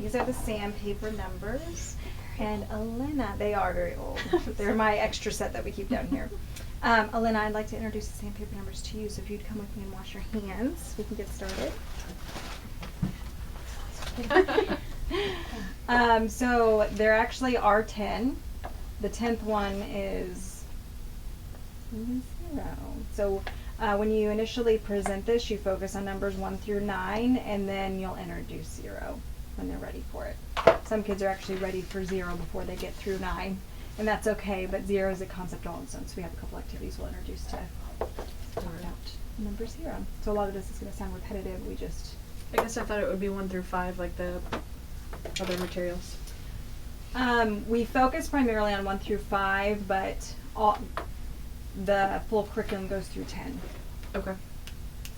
These are the Sandpaper Numbers. And Elena, they are very old. They're my extra set that we keep down here. Elena, I'd like to introduce the Sandpaper Numbers to you, so if you'd come with me and wash your hands, we can get started. So there actually are 10. The 10th one is 0. So when you initially present this, you focus on numbers 1 through 9, and then you'll introduce 0 when they're ready for it. Some kids are actually ready for 0 before they get through 9, and that's okay, but 0 is a concept all on its own, so we have a couple activities we'll introduce to talk about number 0. So a lot of this is going to sound repetitive. I guess I thought it would be 1 through 5 like the other materials. We focus primarily on 1 through 5, but the full curriculum goes through 10. Okay.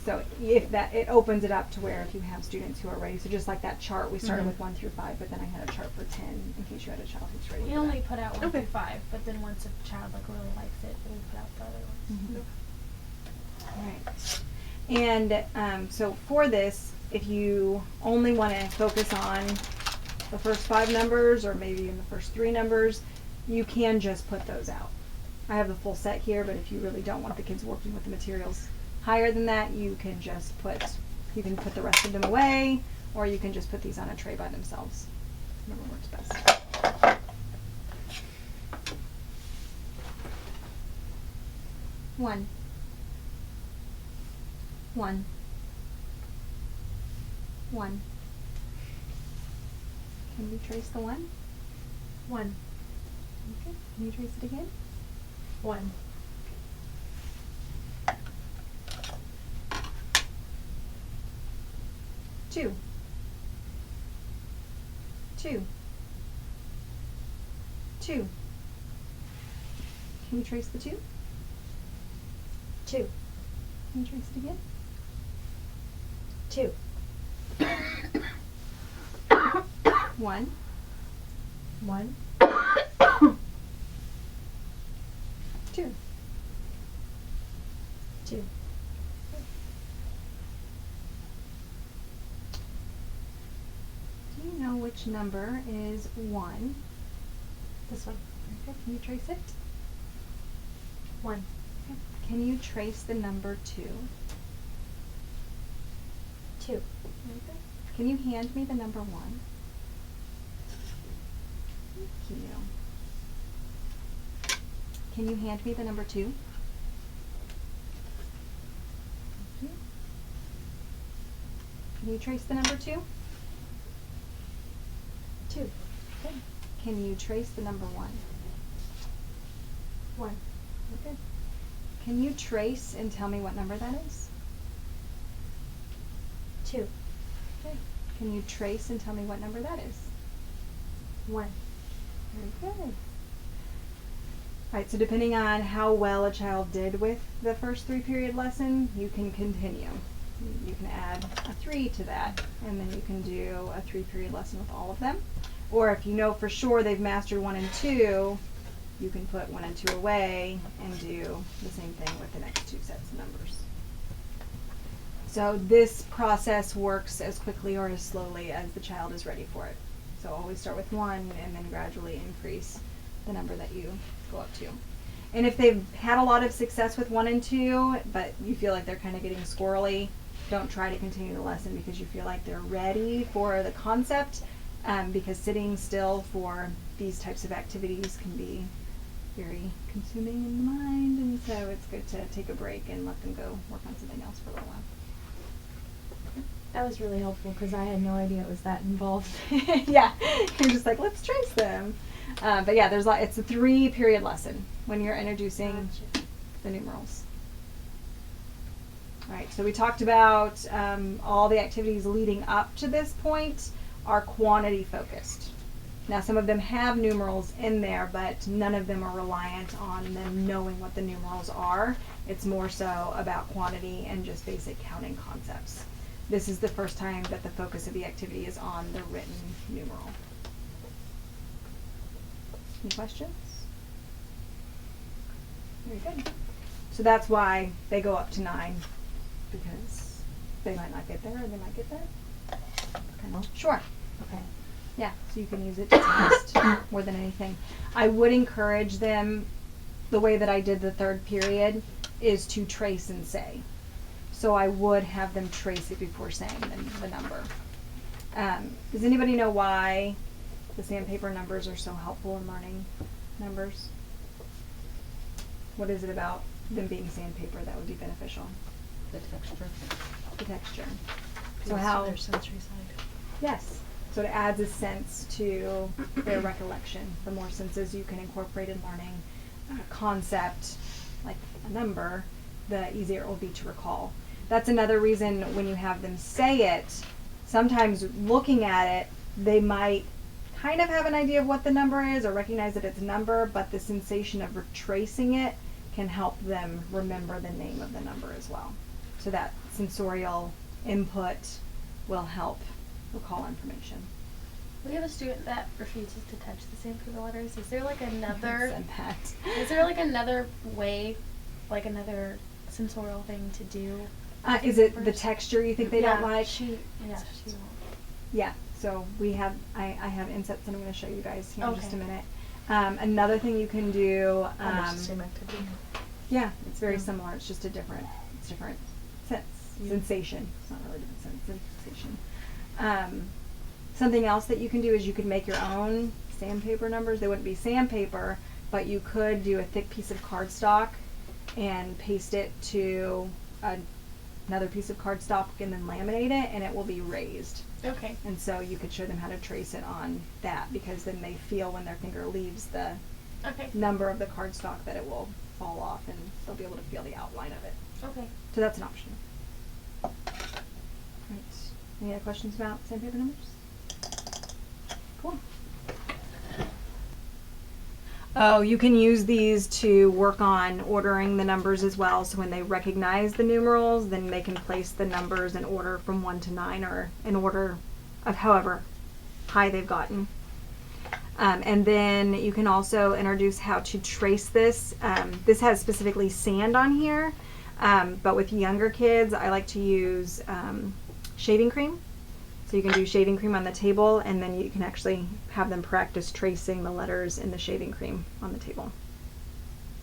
So it opens it up to where if you have students who are ready, so just like that chart, we started with 1 through 5, but then I had a chart for 10 in case you had a child who's ready. We only put out 1 through 5, but then once a child like really likes it, we put out the other ones. All right. And so for this, if you only want to focus on the first 5 numbers or maybe even the first 3 numbers, you can just put those out. I have the full set here, but if you really don't want the kids working with the materials higher than that, you can put the rest of them away, or you can just put these on a tray by themselves. Whatever works best. One. Can you trace the 1? 1. Okay. Can you trace it again? 1. Two. Can you trace the 2? 2. Can you trace it again? 2. 1. 1. 2. 2. Do you know which number is 1? This one. Okay. Can you trace it? 1. Okay. Can you trace the number 2? 2. Okay. Can you hand me the number 1? Thank you. Can you hand me the number 2? Thank you. Can you trace the number 2? 2. Okay. Can you trace the number 1? 1. Okay. Can you trace and tell me what number that is? 2. Okay. Can you trace and tell me what number that is? 1. Very good. Alright, so depending on how well a child did with the first 3 period lesson, you can continue. You can add a 3 to that, and then you can do a 3 period lesson with all of them. Or if you know for sure they've mastered 1 and 2, you can put 1 and 2 away and do the same thing with the next 2 sets of numbers. So this process works as quickly or as slowly as the child is ready for it. So always start with 1 and then gradually increase the number that you go up to. And if they've had a lot of success with 1 and 2, but you feel like they're kind of getting squirrely, don't try to continue the lesson because you feel like they're ready for the concept, because sitting still for these types of activities can be very consuming in the mind, and so it's good to take a break and let them go work on something else for a little while. That was really helpful because I had no idea it was that involved. Yeah, you're just like, let's trace them. But yeah, it's a 3 period lesson when you're introducing the numerals. All right, so we talked about all the activities leading up to this point are quantity focused. Now some of them have numerals in there, but none of them are reliant on them knowing what the numerals are. It's more so about quantity and just basic counting concepts. This is the first time that the focus of the activity is on the written numeral. Any questions? Very good. So that's why they go up to 9, because they might not get there or they might get there. Okay. Oh. Sure. Okay. Yeah, so you can use it to test more than anything. I would encourage them, the way that I did the third period, is to trace and say. So I would have them trace it before saying the number. Does anybody know why the sandpaper numbers are so helpful in learning numbers? What is it about them being sandpaper that would be beneficial? The texture. The texture. So Appeals to how? their sensory side. Yes. So it adds a sense to their recollection. The more senses you can incorporate in learning a concept, like a number, the easier it will be to recall. That's another reason when you have them say it, sometimes looking at it, they might kind of have an idea of what the number is or recognize that it's a number, but the sensation of retracing it can help them remember the name of the number as well. So that sensorial input will help recall information. We have a student that refuses to touch the sandpaper letters. Is there like another? Said that. Is there like another way, like another sensorial thing to do? Is it the First? texture you think they don't like? She won't. Yeah, so we have, I have insets that I'm going to show you guys here in just a Okay. minute. Another thing you can do, Almost the same activity. yeah, it's very Yeah. similar. It's just a different sense, Yeah. sensation. It's not really a different sense, sensation. Something else that you can do is you could make your own sandpaper numbers. They wouldn't be sandpaper, but you could do a thick piece of cardstock and paste it to another piece of cardstock and then laminate it, and it will be raised. Okay. And so you could show them how to trace it on that, because then they feel when their finger leaves the Okay. number of the cardstock that it will fall off, and they'll be able to feel the outline of it. Okay. So that's an option. Right. Any other questions about sandpaper numbers? Cool. Oh, you can use these to work on ordering the numbers as well. So when they recognize the numerals, then they can place the numbers in order from 1 to 9, or in order of however high they've gotten. And then you can also introduce how to trace this. This has specifically sand on here, but with younger kids, I like to use shaving cream. So you can do shaving cream on the table, and then you can actually have them practice tracing the letters in the shaving cream on the table.